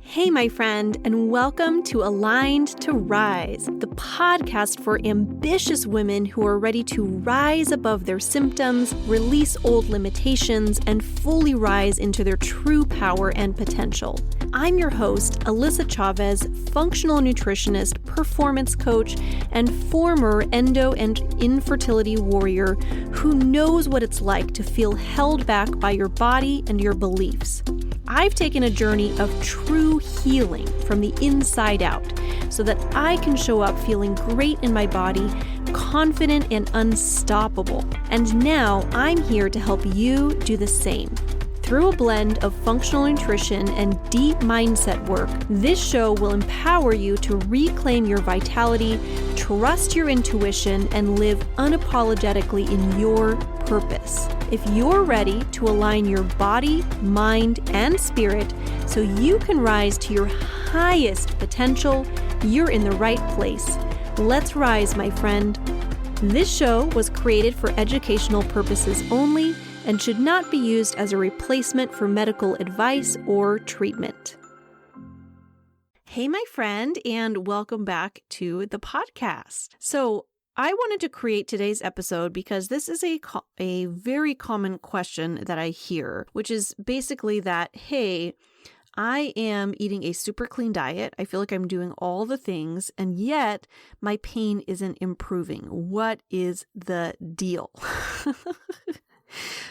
Hey, my friend, and welcome to Aligned to Rise, the podcast for ambitious women who are ready to rise above their symptoms, release old limitations, and fully rise into their true power and potential. I'm your host, Alyssa Chavez, functional nutritionist, performance coach, and former endo and infertility warrior who knows what it's like to feel held back by your body and your beliefs. I've taken a journey of true healing from the inside out so that I can show up feeling great in my body, confident and unstoppable. And now I'm here to help you do the same. Through a blend of functional nutrition and deep mindset work, this show will empower you to reclaim your vitality, trust your intuition, and live unapologetically in your purpose. If you're ready to align your body, mind, and spirit so you can rise to your highest potential, you're in the right place. Let's rise, my friend. This show was created for educational purposes only and should not be used as a replacement for medical advice or treatment. Hey, my friend, and welcome back to the podcast. So I wanted to create today's episode because this is a very common question that I hear, which is basically that, hey, I am eating a super clean diet. I feel like I'm doing all the things, and yet my pain isn't improving. What is the deal?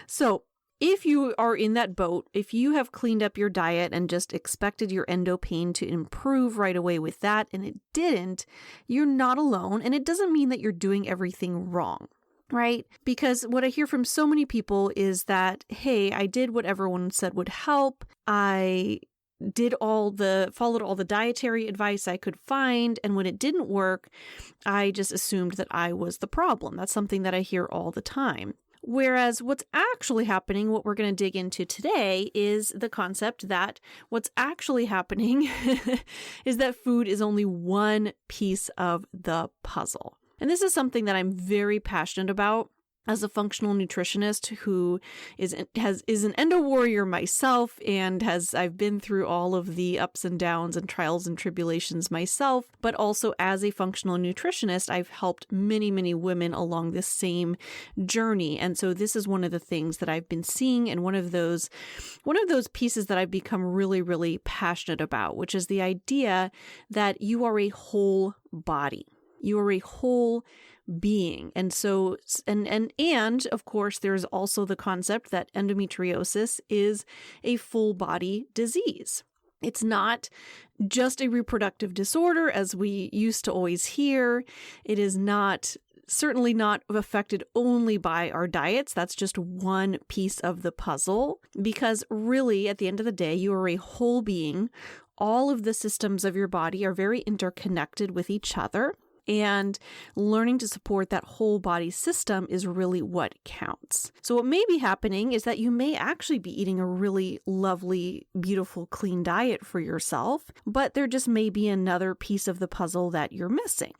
So if you are in that boat, if you have cleaned up your diet and just expected your endo pain to improve right away with that, and it didn't, you're not alone. And it doesn't mean that you're doing everything wrong, right? Because what I hear from so many people is that, hey, I did what everyone said would help. I followed all the dietary advice I could find. And when it didn't work, I just assumed that I was the problem. That's something that I hear all the time. Whereas what's actually happening, what we're going to dig into today, is the concept that what's actually happening is that food is only one piece of the puzzle. And this is something that I'm very passionate about as a functional nutritionist who is an endo warrior myself, and I've been through all of the ups and downs and trials and tribulations myself, but also as a functional nutritionist, I've helped many, many women along this same journey. And so this is one of the things that I've been seeing, and one of those pieces that I've become really, really passionate about, which is the idea that you are a whole body. You are a whole being. And so, and of course, there's also the concept that endometriosis is a full body disease. It's not just a reproductive disorder, as we used to always hear. It is certainly not affected only by our diets. That's just one piece of the puzzle, because really, at the end of the day, you are a whole being. All of the systems of your body are very interconnected with each other. And learning to support that whole body system is really what counts. So what may be happening is that you may actually be eating a really lovely, beautiful, clean diet for yourself, but there just may be another piece of the puzzle that you're missing.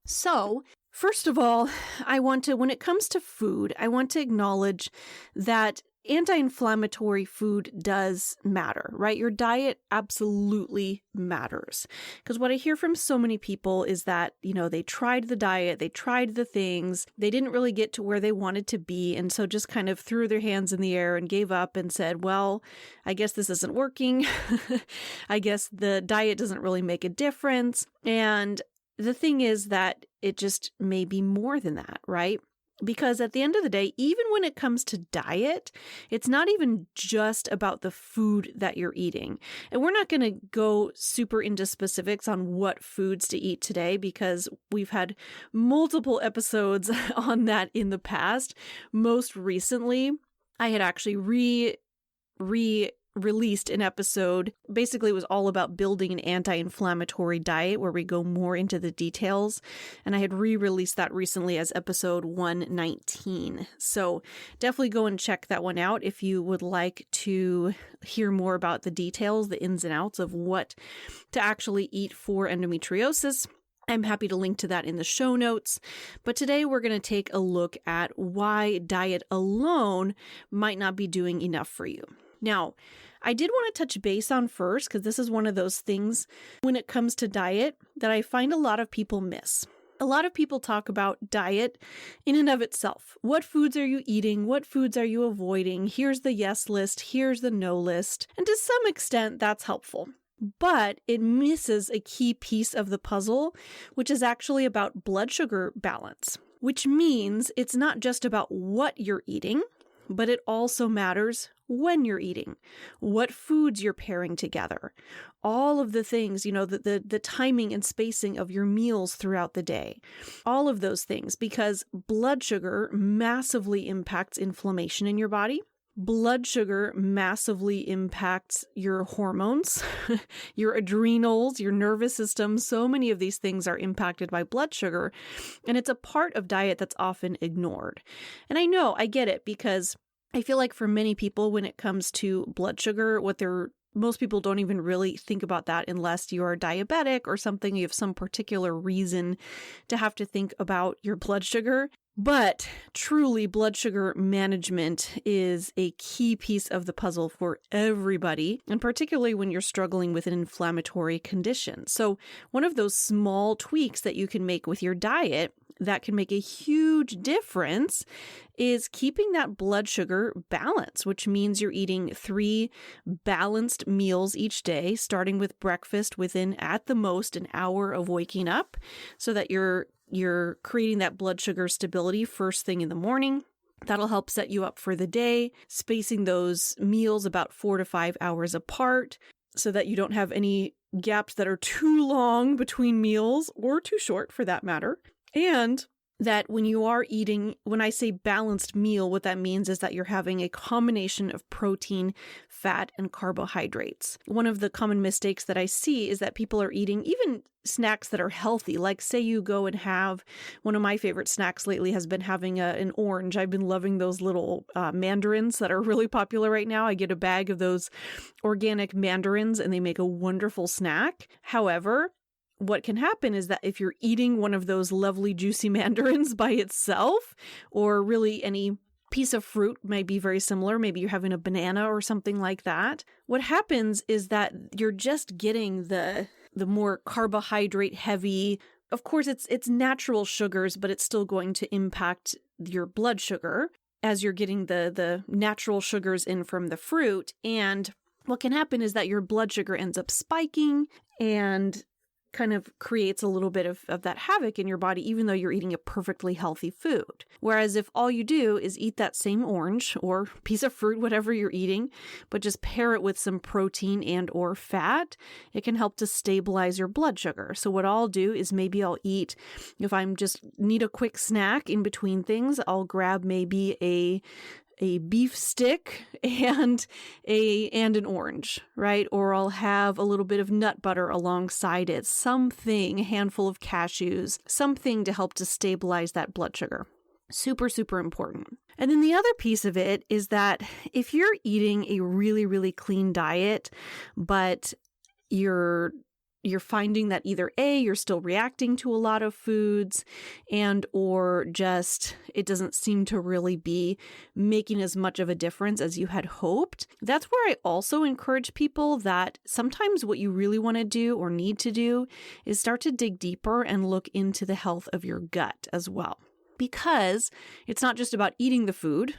So first of all, when it comes to food, I want to acknowledge that anti-inflammatory food does matter, right? Your diet absolutely matters. Because what I hear from so many people is that, they tried the diet, they tried the things, they didn't really get to where they wanted to be. And so just kind of threw their hands in the air and gave up and said, well, I guess this isn't working. I guess the diet doesn't really make a difference. And the thing is that it just may be more than that, right? Because at the end of the day, even when it comes to diet, it's not even just about the food that you're eating. And we're not going to go super into specifics on what foods to eat today, because we've had multiple episodes on that in the past. Most recently, I had actually released an episode. Basically, it was all about building an anti-inflammatory diet, where we go more into the details. And I had re-released that recently as episode 119. So definitely go and check that one out if you would like to hear more about the details, the ins and outs of what to actually eat for endometriosis. I'm happy to link to that in the show notes. But today we're going to take a look at why diet alone might not be doing enough for you. Now, I did want to touch base on first, because this is one of those things when it comes to diet that I find a lot of people miss. A lot of people talk about diet in and of itself. What foods are you eating? What foods are you avoiding? Here's the yes list. Here's the no list. And to some extent, that's helpful. But it misses a key piece of the puzzle, which is actually about blood sugar balance, which means it's not just about what you're eating, but it also matters when you're eating, what foods you're pairing together, all of the things, the timing and spacing of your meals throughout the day, all of those things, because blood sugar massively impacts inflammation in your body. Blood sugar massively impacts your hormones, your adrenals, your nervous system. So many of these things are impacted by blood sugar, and it's a part of diet that's often ignored. And I know, I get it, because I feel like for many people, when it comes to blood sugar, most people don't even really think about that unless you are diabetic or something. You have some particular reason to have to think about your blood sugar. But truly, blood sugar management is a key piece of the puzzle for everybody, and particularly when you're struggling with an inflammatory condition. So one of those small tweaks that you can make with your diet that can make a huge difference is keeping that blood sugar balance, which means you're eating 3 balanced meals each day, starting with breakfast within at the most an hour of waking up, so that you're creating that blood sugar stability first thing in the morning. That'll help set you up for the day, spacing those meals about 4 to 5 hours apart so that you don't have any gaps that are too long between meals or too short for that matter. And that when you are eating, when I say balanced meal, what that means is that you're having a combination of protein, fat, and carbohydrates. One of the common mistakes that I see is that people are eating even snacks that are healthy. Like say you go and have, one of my favorite snacks lately has been having an orange. I've been loving those little mandarins that are really popular right now. I get a bag of those organic mandarins and they make a wonderful snack. However, what can happen is that if you're eating one of those lovely juicy mandarins by itself, or really any piece of fruit might be very similar, maybe you're having a banana or something like that, what happens is that you're just getting the more carbohydrate heavy. Of course, it's natural sugars, but it's still going to impact your blood sugar as you're getting the natural sugars in from the fruit. And what can happen is that your blood sugar ends up spiking and kind of creates a little bit of that havoc in your body, even though you're eating a perfectly healthy food. Whereas if all you do is eat that same orange or piece of fruit, whatever you're eating, but just pair it with some protein and or fat, it can help to stabilize your blood sugar. So what I'll do is maybe I'll eat, if I'm just need a quick snack in between things, I'll grab maybe a beef stick and an orange, right? Or I'll have a little bit of nut butter alongside it, something, a handful of cashews, something to help to stabilize that blood sugar. Super, super important. And then the other piece of it is that if you're eating a really, really clean diet, but you're finding that either A, you're still reacting to a lot of foods, and or just it doesn't seem to really be making as much of a difference as you had hoped. That's where I also encourage people that sometimes what you really want to do or need to do is start to dig deeper and look into the health of your gut as well. Because it's not just about eating the food,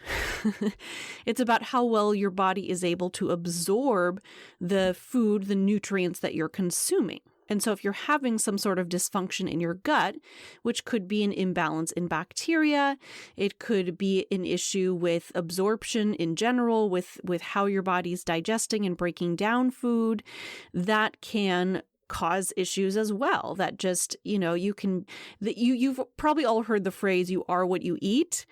it's about how well your body is able to absorb the food, the nutrients that you're consuming. And so if you're having some sort of dysfunction in your gut, which could be an imbalance in bacteria, it could be an issue with absorption in general, with how your body's digesting and breaking down food, that can cause issues as well. That just, you've probably all heard the phrase, you are what you eat.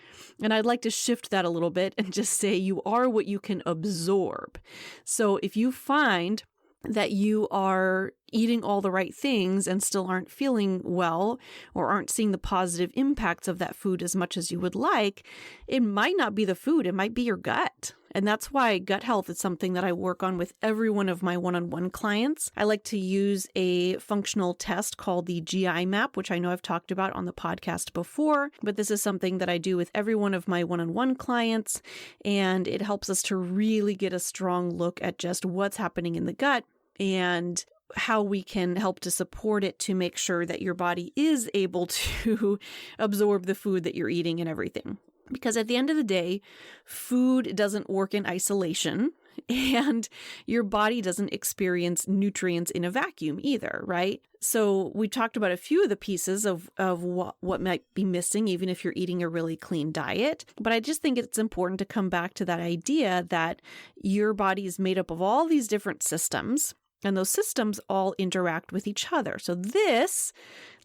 And I'd like to shift that a little bit and just say you are what you can absorb. So if you find that you are eating all the right things and still aren't feeling well or aren't seeing the positive impacts of that food as much as you would like, it might not be the food, it might be your gut. And that's why gut health is something that I work on with every one of my one-on-one clients. I like to use a functional test called the GI map, which I know I've talked about on the podcast before, but this is something that I do with every one of my one-on-one clients, and it helps us to really get a strong look at just what's happening in the gut and how we can help to support it to make sure that your body is able to absorb the food that you're eating and everything. Because at the end of the day, food doesn't work in isolation, and your body doesn't experience nutrients in a vacuum either, right? So we talked about a few of the pieces of what might be missing, even if you're eating a really clean diet. But I just think it's important to come back to that idea that your body is made up of all these different systems, and those systems all interact with each other. So this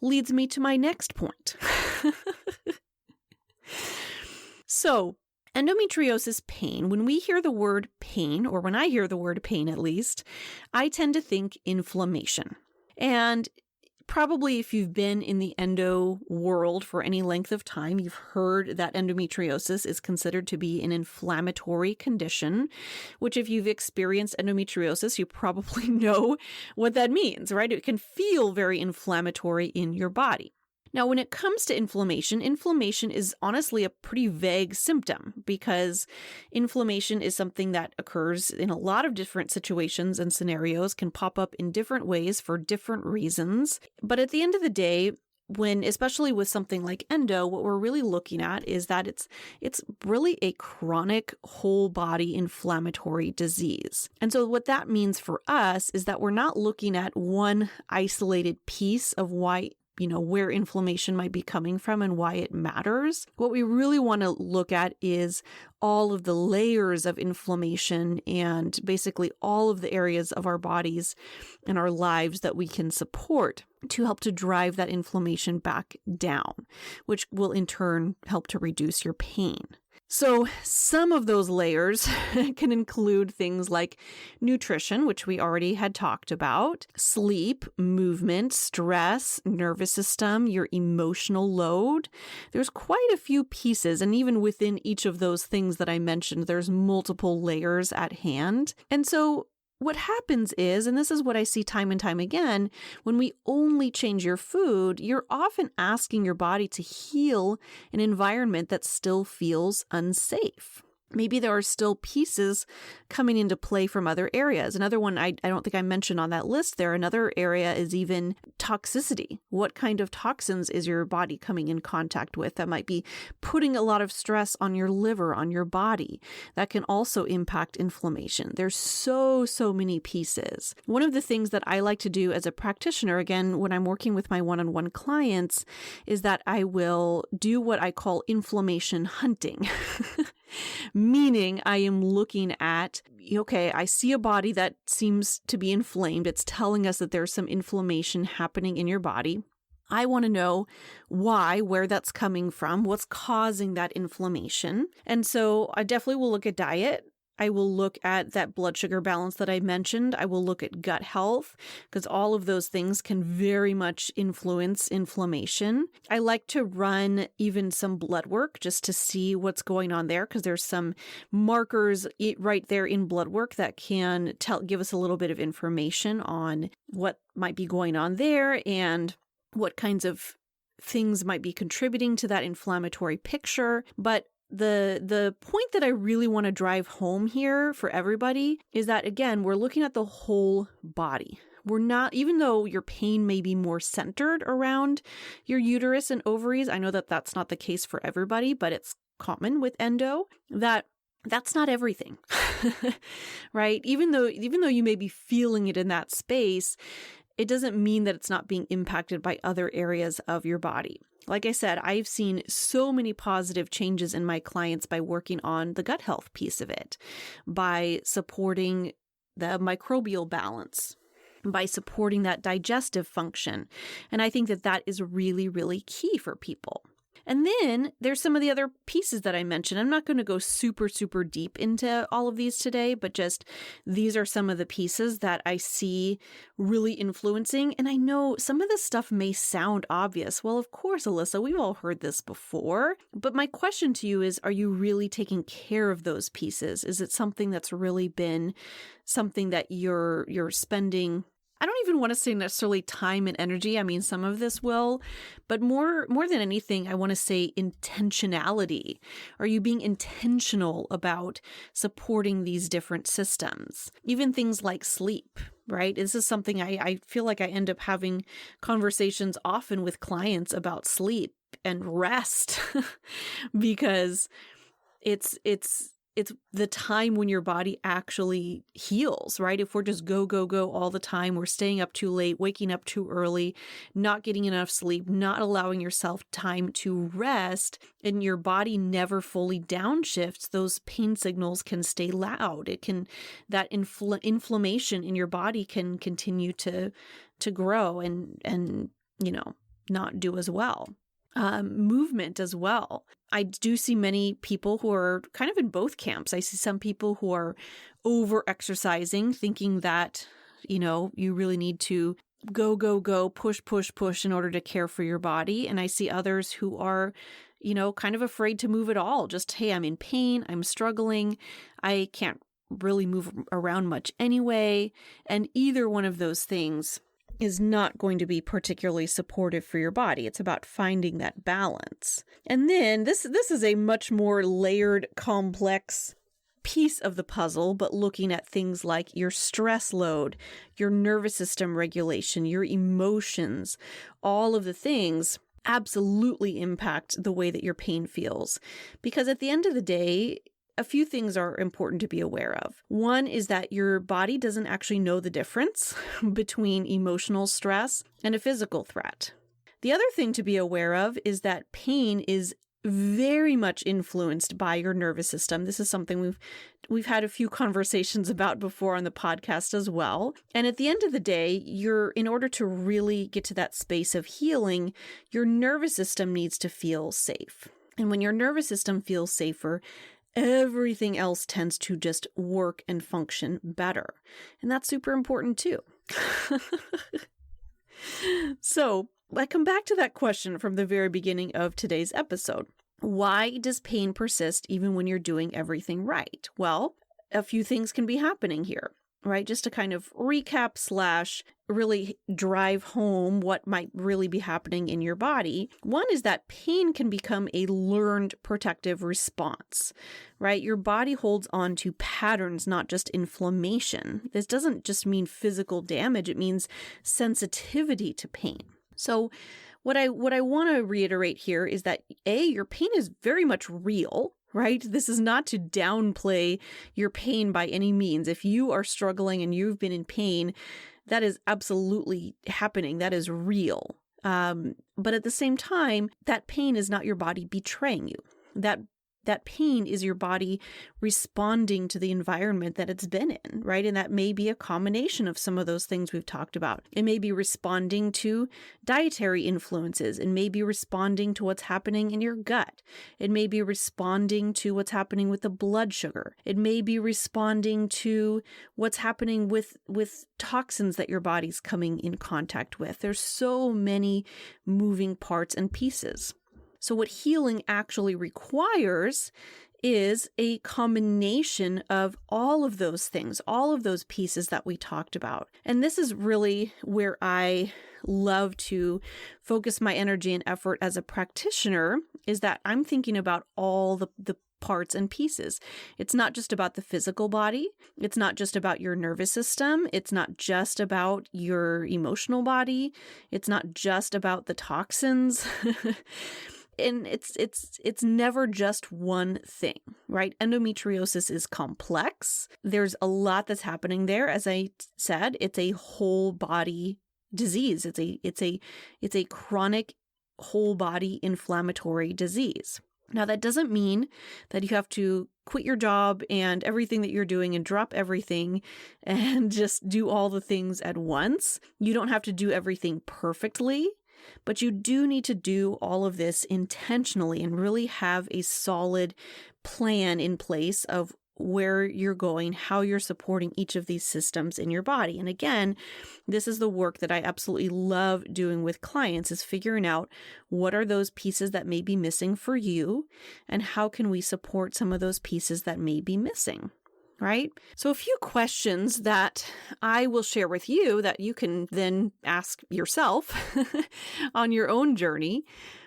leads me to my next point. So, endometriosis pain, when we hear the word pain, or when I hear the word pain at least, I tend to think inflammation. And probably if you've been in the endo world for any length of time, you've heard that endometriosis is considered to be an inflammatory condition, which if you've experienced endometriosis, you probably know what that means, right? It can feel very inflammatory in your body. Now, when it comes to inflammation is honestly a pretty vague symptom because inflammation is something that occurs in a lot of different situations and scenarios, can pop up in different ways for different reasons. But at the end of the day, especially with something like endo, what we're really looking at is that it's really a chronic whole body inflammatory disease. And so what that means for us is that we're not looking at one isolated piece of why where inflammation might be coming from and why it matters. What we really want to look at is all of the layers of inflammation and basically all of the areas of our bodies and our lives that we can support to help to drive that inflammation back down, which will in turn help to reduce your pain. So some of those layers can include things like nutrition, which we already had talked about, sleep, movement, stress, nervous system, your emotional load. There's quite a few pieces, and even within each of those things that I mentioned, there's multiple layers at hand. And so what happens is, and this is what I see time and time again, when we only change your food, you're often asking your body to heal an environment that still feels unsafe. Maybe there are still pieces coming into play from other areas. Another one I don't think I mentioned on that list there. Another area is even toxicity. What kind of toxins is your body coming in contact with that might be putting a lot of stress on your liver, on your body? That can also impact inflammation. There's so many pieces. One of the things that I like to do as a practitioner, again, when I'm working with my one-on-one clients, is that I will do what I call inflammation hunting. Meaning I am looking at, okay, I see a body that seems to be inflamed. It's telling us that there's some inflammation happening in your body. I want to know why, where that's coming from, what's causing that inflammation. And so I definitely will look at diet. I will look at that blood sugar balance that I mentioned. I will look at gut health because all of those things can very much influence inflammation. I like to run even some blood work just to see what's going on there because there's some markers right there in blood work that can give us a little bit of information on what might be going on there and what kinds of things might be contributing to that inflammatory picture. But the point that I really want to drive home here for everybody is that, again, we're looking at the whole body. We're not, even though your pain may be more centered around your uterus and ovaries, I know that that's not the case for everybody, but it's common with endo, that's not everything, right? Even though you may be feeling it in that space, it doesn't mean that it's not being impacted by other areas of your body. Like I said, I've seen so many positive changes in my clients by working on the gut health piece of it, by supporting the microbial balance, by supporting that digestive function. And I think that that is really, really key for people. And then there's some of the other pieces that I mentioned. I'm not going to go super, super deep into all of these today, but just these are some of the pieces that I see really influencing. And I know some of this stuff may sound obvious. Well, of course, Alyssa, we've all heard this before. But my question to you is, are you really taking care of those pieces? Is it something that's really been something that you're spending, I don't even want to say necessarily time and energy. I mean, some of this will, but more than anything, I want to say intentionality. Are you being intentional about supporting these different systems? Even things like sleep, right? This is something I feel like I end up having conversations often with clients about sleep and rest because it's the time when your body actually heals, right? If we're just go all the time, we're staying up too late, waking up too early, not getting enough sleep, not allowing yourself time to rest, and your body never fully downshifts, those pain signals can stay loud. That inflammation in your body can continue to grow and not do as well. Movement as well. I do see many people who are kind of in both camps. I see some people who are over exercising, thinking that, you really need to go, push in order to care for your body. And I see others who are, kind of afraid to move at all. Just, hey, I'm in pain, I'm struggling, I can't really move around much anyway. And either one of those things is not going to be particularly supportive for your body. It's about finding that balance. And then this is a much more layered, complex piece of the puzzle, but looking at things like your stress load, your nervous system regulation, your emotions, all of the things absolutely impact the way that your pain feels. Because at the end of the day, a few things are important to be aware of. One is that your body doesn't actually know the difference between emotional stress and a physical threat. The other thing to be aware of is that pain is very much influenced by your nervous system. This is something we've had a few conversations about before on the podcast as well. And at the end of the day, in order to really get to that space of healing, your nervous system needs to feel safe. And when your nervous system feels safer, everything else tends to just work and function better. And that's super important too. So I come back to that question from the very beginning of today's episode. Why does pain persist even when you're doing everything right? Well, a few things can be happening here, right? Just to kind of recap / really drive home what might really be happening in your body. One is that pain can become a learned protective response, right? Your body holds on to patterns, not just inflammation. This doesn't just mean physical damage. It means sensitivity to pain. So what I want to reiterate here is that your pain is very much real, right? This is not to downplay your pain by any means. If you are struggling and you've been in pain, that is absolutely happening. That is real. But at the same time, that pain is not your body betraying you. That pain is your body responding to the environment that it's been in, right? And that may be a combination of some of those things we've talked about. It may be responding to dietary influences. It may be responding to what's happening in your gut. It may be responding to what's happening with the blood sugar. It may be responding to what's happening with toxins that your body's coming in contact with. There's so many moving parts and pieces. So what healing actually requires is a combination of all of those things, all of those pieces that we talked about. And this is really where I love to focus my energy and effort as a practitioner, is that I'm thinking about all the parts and pieces. It's not just about the physical body. It's not just about your nervous system. It's not just about your emotional body. It's not just about the toxins. And it's never just one thing, right? Endometriosis is complex. There's a lot that's happening there. As I said, it's a whole body disease. It's a chronic whole body inflammatory disease. Now, that doesn't mean that you have to quit your job and everything that you're doing and drop everything and just do all the things at once. You don't have to do everything perfectly. But you do need to do all of this intentionally and really have a solid plan in place of where you're going, how you're supporting each of these systems in your body. And again, this is the work that I absolutely love doing with clients, is figuring out what are those pieces that may be missing for you and how can we support some of those pieces that may be missing. Right? So a few questions that I will share with you that you can then ask yourself on your own journey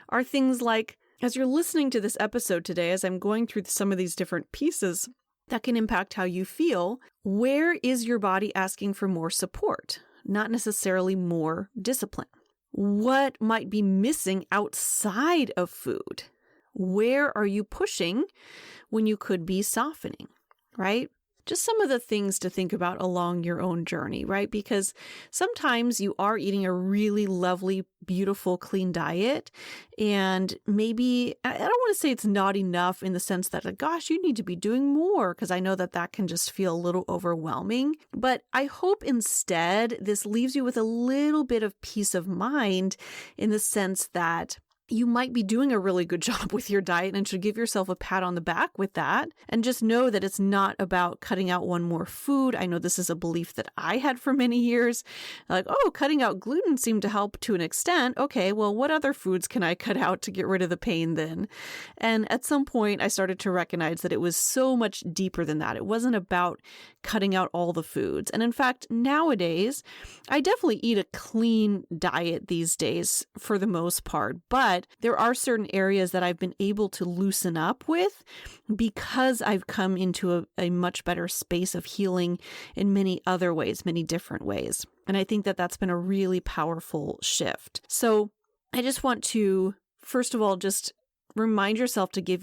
are things like, as you're listening to this episode today, as I'm going through some of these different pieces that can impact how you feel, where is your body asking for more support? Not necessarily more discipline. What might be missing outside of food? Where are you pushing when you could be softening, right? Just some of the things to think about along your own journey, right? Because sometimes you are eating a really lovely, beautiful, clean diet. And maybe, I don't want to say it's not enough in the sense that, like, gosh, you need to be doing more, because I know that that can just feel a little overwhelming. But I hope instead this leaves you with a little bit of peace of mind in the sense that you might be doing a really good job with your diet and should give yourself a pat on the back with that. And just know that it's not about cutting out one more food. I know this is a belief that I had for many years. Like, oh, cutting out gluten seemed to help to an extent. Okay, well, what other foods can I cut out to get rid of the pain then? And at some point, I started to recognize that it was so much deeper than that. It wasn't about cutting out all the foods. And in fact, nowadays, I definitely eat a clean diet these days for the most part, but there are certain areas that I've been able to loosen up with because I've come into a much better space of healing in many other ways, many different ways. And I think that that's been a really powerful shift. So I just want to, first of all, just remind you to give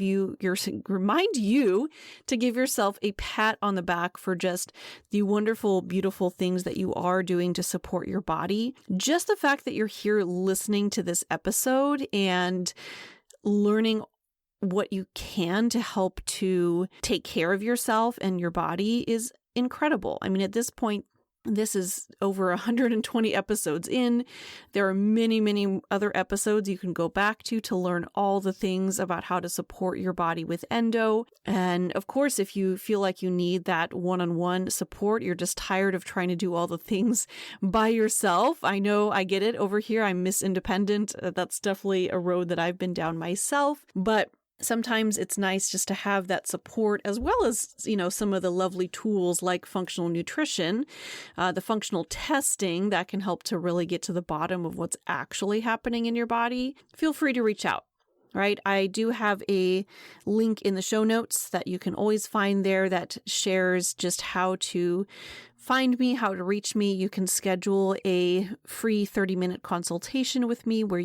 yourself a pat on the back for just the wonderful, beautiful things that you are doing to support your body. Just the fact that you're here listening to this episode and learning what you can to help to take care of yourself and your body is incredible. I mean, at this point, this is over 120 episodes in. There are many, many other episodes you can go back to learn all the things about how to support your body with endo. And of course, if you feel like you need that one-on-one support, you're just tired of trying to do all the things by yourself. I know, I get it over here. I'm Miss Independent. That's definitely a road that I've been down myself. But sometimes it's nice just to have that support, as well as, some of the lovely tools like functional nutrition, the functional testing that can help to really get to the bottom of what's actually happening in your body. Feel free to reach out. Right? I do have a link in the show notes that you can always find there that shares just how to find me, how to reach me. You can schedule a free 30-minute consultation with me where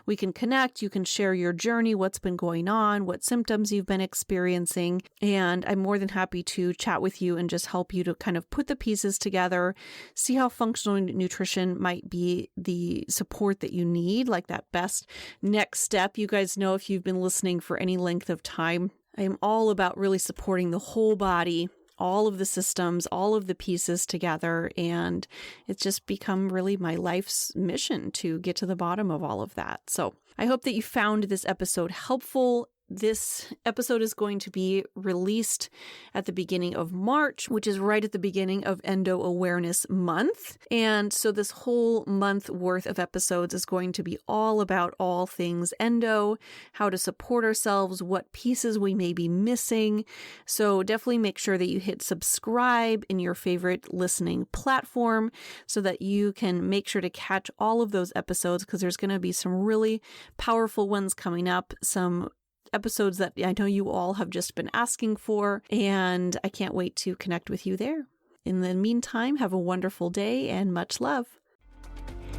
we can connect, you can share your journey, what's been going on, what symptoms you've been experiencing. And I'm more than happy to chat with you and just help you to kind of put the pieces together, see how functional nutrition might be the support that you need, like that best next step. You guys know, if you've been listening for any length of time, I am all about really supporting the whole body, all of the systems, all of the pieces together. And it's just become really my life's mission to get to the bottom of all of that. So I hope that you found this episode helpful. This episode is going to be released at the beginning of March, which is right at the beginning of Endo Awareness Month. And so this whole month worth of episodes is going to be all about all things endo, how to support ourselves, what pieces we may be missing. So definitely make sure that you hit subscribe in your favorite listening platform so that you can make sure to catch all of those episodes, because there's going to be some really powerful ones coming up, some episodes that I know you all have just been asking for, and I can't wait to connect with you there. In the meantime, have a wonderful day and much love.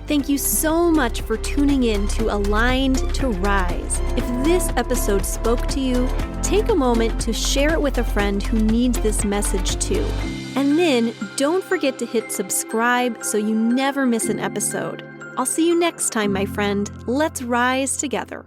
Thank you so much for tuning in to Aligned to Rise. If this episode spoke to you, take a moment to share it with a friend who needs this message too. And then don't forget to hit subscribe so you never miss an episode. I'll see you next time, my friend. Let's rise together.